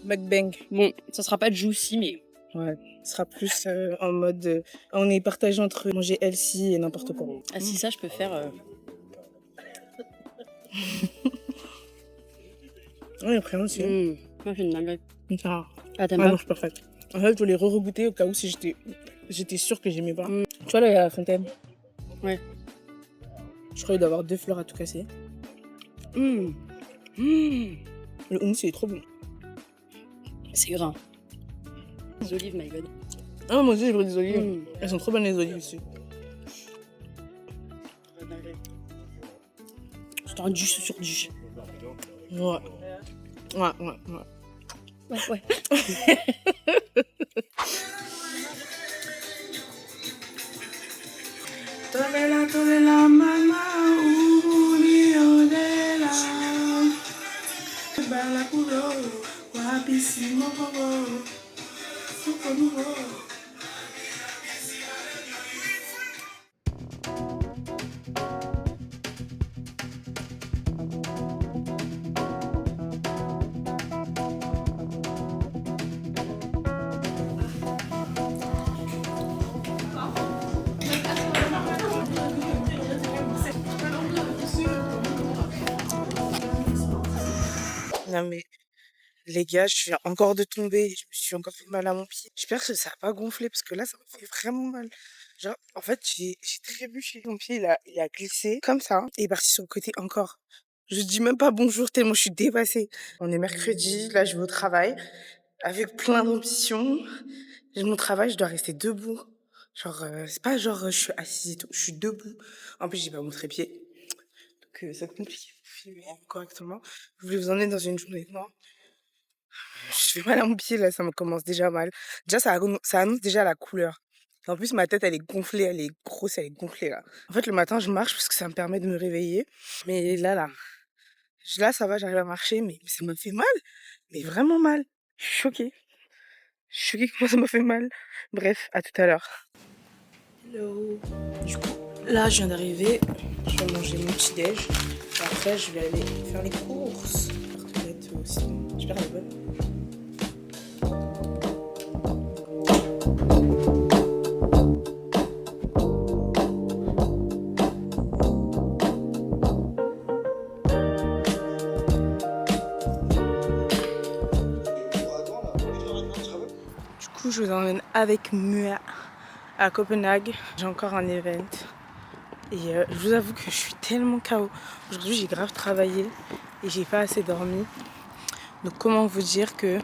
Mukbang. Bon, ça sera pas juicy, mais... Ouais, ce sera plus en mode... on est partagé entre manger healthy et n'importe quoi. Ah si, ça, je peux faire... Ouais, après aussi. Moi, j'ai une dinguerie. Ah, Ah, t'aimes non, pas? je suis parfaite. En fait, je voulais re-regoûter au cas où si j'étais sûre que j'aimais pas. Tu vois, là, il y a la fontaine. Ouais. Je crois qu'il doit y avoir 2 fleurs à tout casser. Le houmous, il est trop bon. C'est gras. Les olives, my god. Ah, moi aussi, j'ai pris des olives. Elles sont trop bonnes, les olives ici. C'est un duche sur duche. Ouais. Ouais. Ouais. Tolela, mama, uni odela. Bala kuro, wapisi mokobo, sukonubo. Non mais les gars, je suis encore de tomber, je me suis encore fait mal à mon pied. J'espère que ça n'a pas gonflé parce que là, ça me fait vraiment mal. Genre, en fait, j'ai trébuché. Mon pied, il a glissé comme ça et il est parti sur le côté encore. Je dis même pas bonjour tellement je suis dépassée. On est mercredi, là, je vais au travail avec plein d'ambition. J'ai mon travail, je dois rester debout. Genre, c'est pas genre je suis assise et tout, je suis debout. En plus, j'ai pas mon trépied. Donc, c'est compliqué pour filmer correctement. Je voulais vous emmener dans une journée de mort. Je fais mal à mon pied, là, ça me commence déjà mal. Déjà, ça annonce déjà la couleur. Et en plus, ma tête, elle est gonflée, elle est grosse, elle est gonflée, là. En fait, le matin, je marche parce que ça me permet de me réveiller. Mais là, ça va, j'arrive à marcher, mais ça me fait mal. Mais vraiment mal. Je suis choquée. Je suis choquée comment ça me fait mal. Bref, à tout à l'heure. Hello. Du coup, là, je viens d'arriver. Je vais manger mon petit-déj. Et après, je vais aller faire les courses. Tartelette aussi. J'espère qu'elle est bonne. Du coup, je vous emmène avec Mua à Copenhague. J'ai encore un event. Et je vous avoue que je suis tellement KO. Aujourd'hui, j'ai grave travaillé et j'ai pas assez dormi. Donc, comment vous dire que...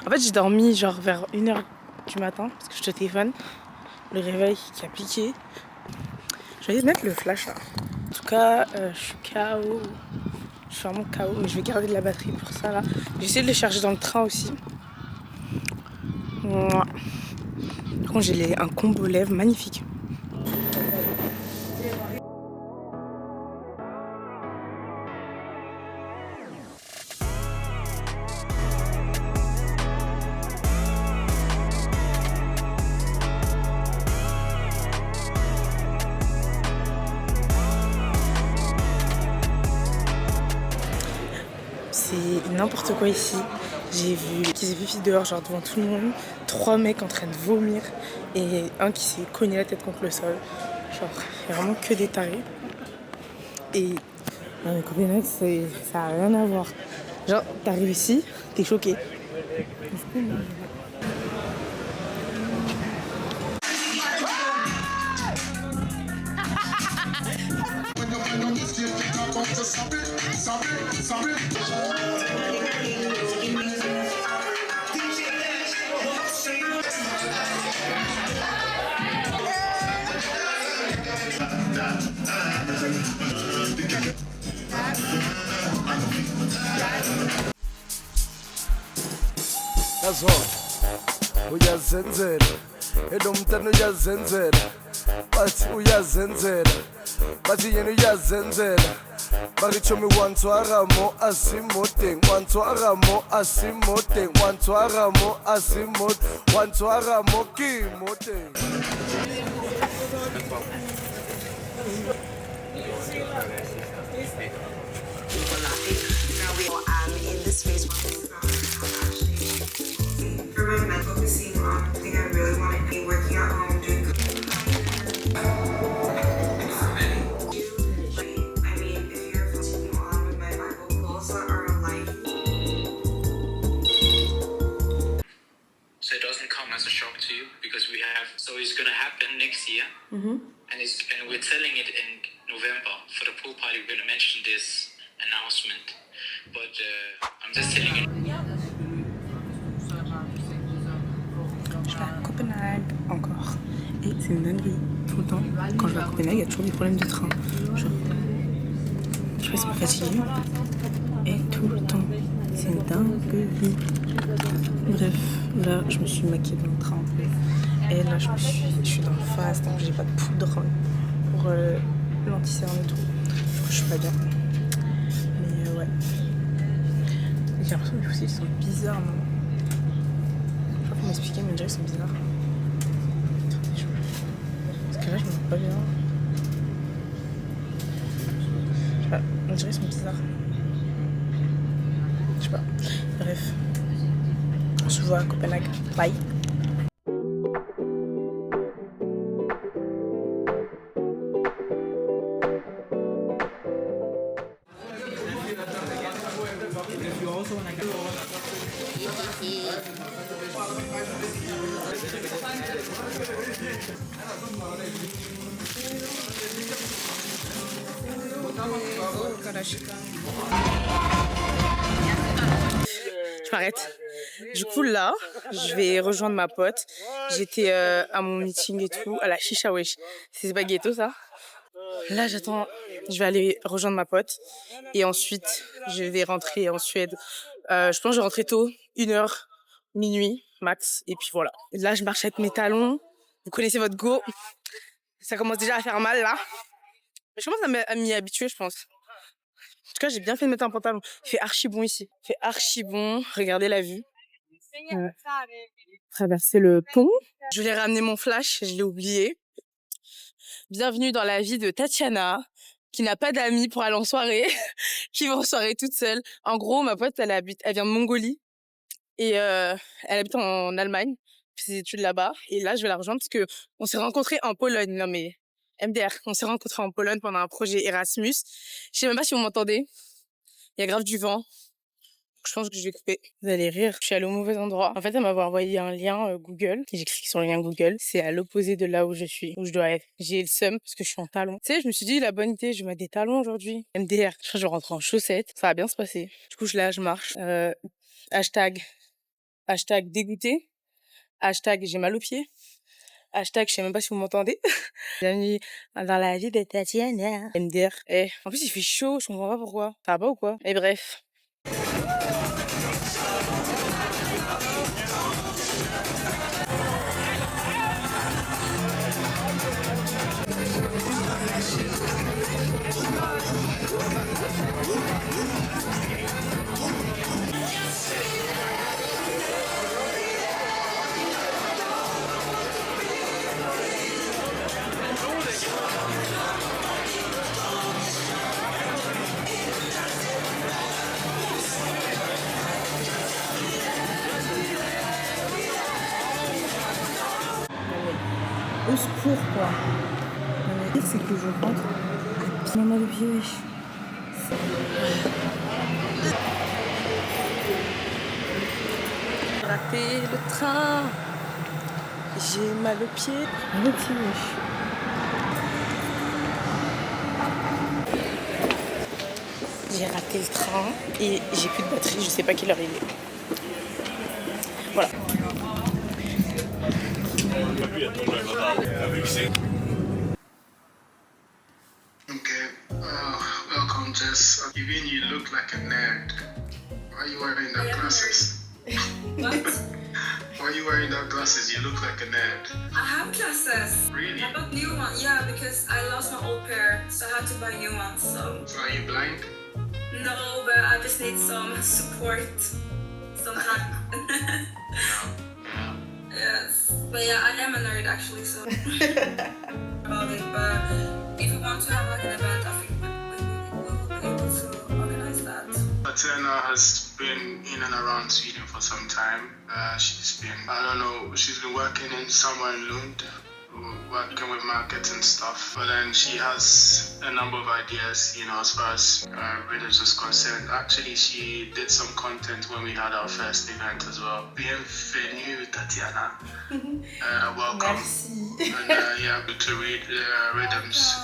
En fait, j'ai dormi genre vers 1h du matin parce que je te téléphone. Le réveil qui a piqué. Je vais mettre le flash là. En tout cas, je suis KO. Je suis vraiment KO, mais je vais garder de la batterie pour ça là. J'ai essayé de le charger dans le train aussi. Par contre, j'ai un combo lèvres magnifique. C'est n'importe quoi ici. J'ai vu qu'ils avaient fait dehors, genre devant tout le monde, 3 mecs en train de vomir et un qui s'est cogné la tête contre le sol. Genre, il y a vraiment que des tarés. Et Copenhague, ça a rien à voir. Genre, t'arrives ici, t'es choqué. That's all. Uyazenzela. Edomntana uyazenzela. Bathi uyazenzela. Bathi yena uyazenzela. Barichomi wantwaramo asimoteng. Wantwaramo asimoteng. Wantwaramo asimot. Wantwaramo kimoteng. next year, and we're selling it in November for the pool party. We're gonna mention this announcement, but I'm just telling you. Je vais à Copenhague encore. Et c'est une dinguerie. Tout le temps, quand je vais à Copenhague, il y a toujours des problèmes de train. Genre, je reste fatiguée. Et tout le temps, c'est une dinguerie. Bref, là, je me suis maquillée dans le train. Et là, je suis dans le fast, donc j'ai pas de poudre pour l'anti-cerne et tout. Du coup, je suis pas bien. Mais ouais. J'ai l'impression que les fossiles sont bizarres, non? Je sais pas comment m'expliquer, mais déjà ils sont bizarres. Parce que là, je me sens pas bien. Je sais pas, on dirait qu'ils sont bizarres. Je sais pas. Bref. On se voit à Copenhague. Bye. Je m'arrête. Du coup là, je vais rejoindre ma pote. J'étais à mon meeting et tout, à la chicha wesh. C'est spaghetto ça. Là j'attends, je vais aller rejoindre ma pote. Et ensuite, je vais rentrer en Suède. Je pense que je vais rentrer tôt, 1h, minuit max. Et puis voilà. Là je marche avec mes talons. Vous connaissez votre go. Ça commence déjà à faire mal là. Mais je commence à m'y habituer je pense. En tout cas, j'ai bien fait de mettre un pantalon. Il fait archi bon ici. Il fait archi bon. Regardez la vue. Traverser le pont. Je voulais ramener mon flash, je l'ai oublié. Bienvenue dans la vie de Tatiana, qui n'a pas d'amis pour aller en soirée, qui va en soirée toute seule. En gros, ma pote, elle vient de Mongolie. Et elle habite en Allemagne. Elle fait ses études là-bas. Et là, je vais la rejoindre parce que on s'est rencontrés en Pologne. Non mais... MDR, on s'est rencontrés en Pologne pendant un projet Erasmus. Je sais même pas si vous m'entendez. Il y a grave du vent. Je pense que je vais couper. Vous allez rire. Je suis allée au mauvais endroit. En fait, elle m'avait envoyé un lien Google. J'ai cliqué sur le lien Google. C'est à l'opposé de là où je suis, où je dois être. J'ai le seum parce que je suis en talons. Tu sais, je me suis dit, la bonne idée, je vais mettre des talons aujourd'hui. MDR. Je crois que je vais rentrer en chaussettes. Ça va bien se passer. Du coup, je marche. Hashtag dégoûté. Hashtag j'ai mal aux pieds. Hashtag, je sais même pas si vous m'entendez. Bienvenue dans la vie de Tatiana. MDR. En plus, il fait chaud, je comprends pas pourquoi. Ça va pas ou quoi? Et bref. Au secours quoi. Le pire c'est que je rentre à pied mal au pied wesh. J'ai raté le train. J'ai mal au pied. Mal au pied wesh. J'ai raté le train et j'ai plus de batterie, je sais pas quelle heure il est. Voilà. Okay, welcome Jess. Even you look like a nerd. Why are you wearing that glasses? What? Why are you wearing that glasses? You look like a nerd. I have glasses. Really? I bought new ones. Yeah, because I lost my old pair, so I had to buy new ones. So are you blind? No, but I just need some support sometimes. Yeah. Yes, but yeah, I am a nerd actually, so about it. But if you want to have like an event, I think we will be able to organize that. Tatiana has been in and around Sweden for some time. She's been working in somewhere in Lund working with marketing stuff. But then she has a number of ideas, you know, as far as rhythms is concerned. Actually, she did some content when we had our first event as well. Bienvenue, Tatiana. Welcome. Merci. And yeah, to read rhythms.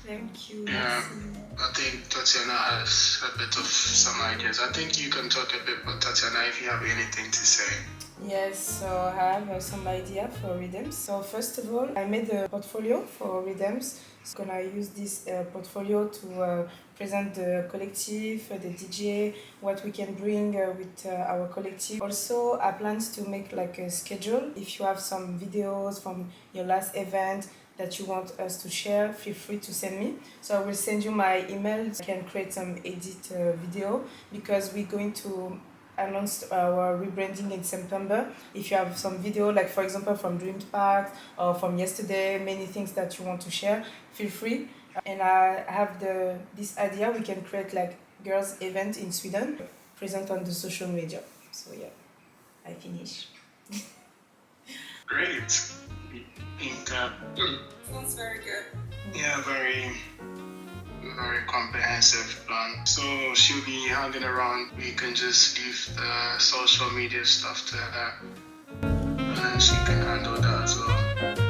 Thank you. Yeah. Merci. I think Tatiana has a bit of some ideas. I think you can talk a bit about Tatiana if you have anything to say. Yes, so I have some idea for Rhythms. So first of all, I made a portfolio for Rhythms. So I'm gonna use this portfolio to present the collective, the DJ, what we can bring with our collective. Also, I plan to make like a schedule. If you have some videos from your last event that you want us to share, feel free to send me. So I will send you my email. You can create some edit video because we're going to announce our rebranding in September. If you have some video, like for example from Dream Park or from yesterday, many things that you want to share, feel free. And I have this idea, we can create like girls event in Sweden, present on the social media. So yeah, I finish. Great. I think, Sounds very good. yeah, very comprehensive plan. So she'll be hanging around. We can just leave the social media stuff to her, and she can handle that as well.